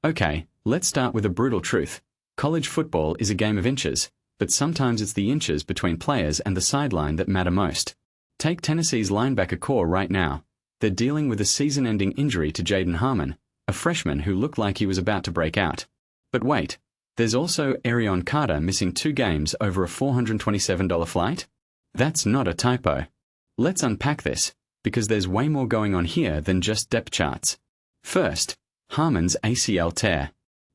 Okay, let's start with a brutal truth. College football is a game of inches, but sometimes it's the inches between players and the sideline that matter most. Take Tennessee's linebacker core right now. They're dealing with a season-ending injury to Jaedon Harmon, a freshman who looked like he was about to break out. But wait, there's also Arion Carter missing 2 games over a $427 flight? That's not a typo. Let's unpack this, because there's way more going on here than just depth charts. First, Harmon's ACL tear.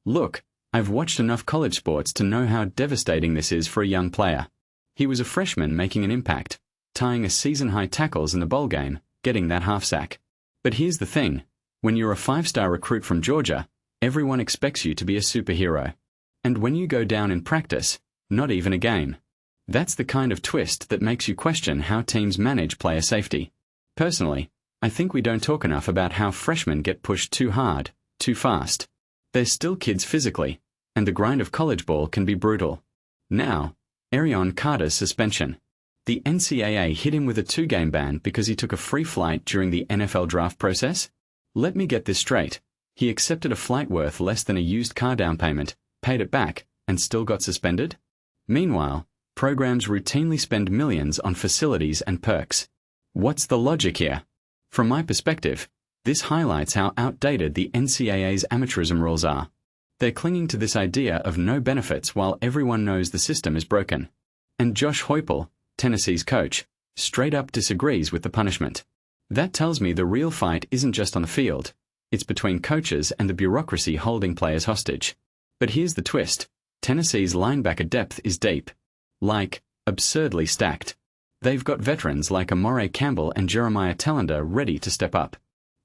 Look, I've watched enough college sports to know how devastating this is for a young player. He was a freshman making an impact, tying a season-high tackles in the bowl game, getting that half sack. But here's the thing, when you're a 5-star recruit from Georgia, everyone expects you to be a superhero. And when you go down in practice, not even a game. That's the kind of twist that makes you question how teams manage player safety. Personally, I think we don't talk enough about how freshmen get pushed too hard, too fast. They're still kids physically, and the grind of college ball can be brutal. Now, Arion Carter's suspension. The NCAA hit him with a 2-game ban because he took a free flight during the NFL draft process? Let me get this straight. He accepted a flight worth less than a used car down payment, paid it back, and still got suspended? Meanwhile, programs routinely spend millions on facilities and perks. What's the logic here? From my perspective, this highlights how outdated the NCAA's amateurism rules are. They're clinging to this idea of no benefits while everyone knows the system is broken. And Josh Heupel, Tennessee's coach, straight up disagrees with the punishment. That tells me the real fight isn't just on the field, it's between coaches and the bureaucracy holding players hostage. But here's the twist, Tennessee's linebacker depth is deep. Like, absurdly stacked. They've got veterans like Amore Campbell and Jeremiah Tellender ready to step up.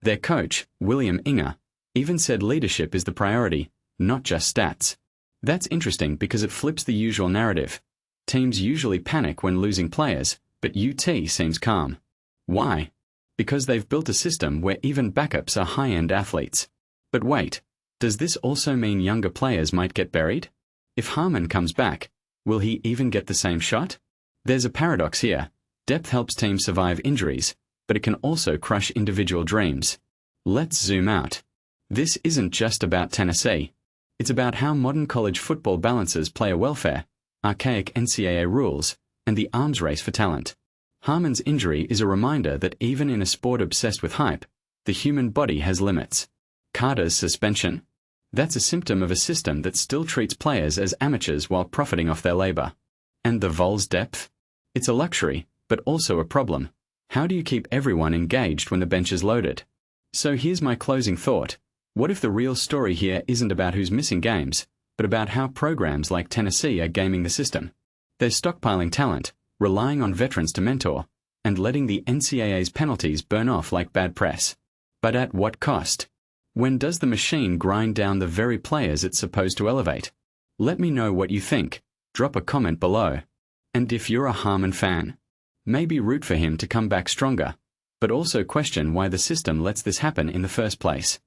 Their coach, William Inger, even said leadership is the priority, not just stats. That's interesting because it flips the usual narrative. Teams usually panic when losing players, but UT seems calm. Why? Because they've built a system where even backups are high-end athletes. But wait, does this also mean younger players might get buried? If Harmon comes back, will he even get the same shot? There's a paradox here. Depth helps teams survive injuries, but it can also crush individual dreams. Let's zoom out. This isn't just about Tennessee. It's about how modern college football balances player welfare, archaic NCAA rules, and the arms race for talent. Harmon's injury is a reminder that even in a sport obsessed with hype, the human body has limits. Carter's suspension? That's a symptom of a system that still treats players as amateurs while profiting off their labor. And the Vols' depth? It's a luxury, but also a problem. How do you keep everyone engaged when the bench is loaded? So here's my closing thought. What if the real story here isn't about who's missing games, but about how programs like Tennessee are gaming the system? They're stockpiling talent, relying on veterans to mentor, and letting the NCAA's penalties burn off like bad press. But at what cost? When does the machine grind down the very players it's supposed to elevate? Let me know what you think. Drop a comment below. And if you're a Harmon fan, maybe root for him to come back stronger, but also question why the system lets this happen in the first place.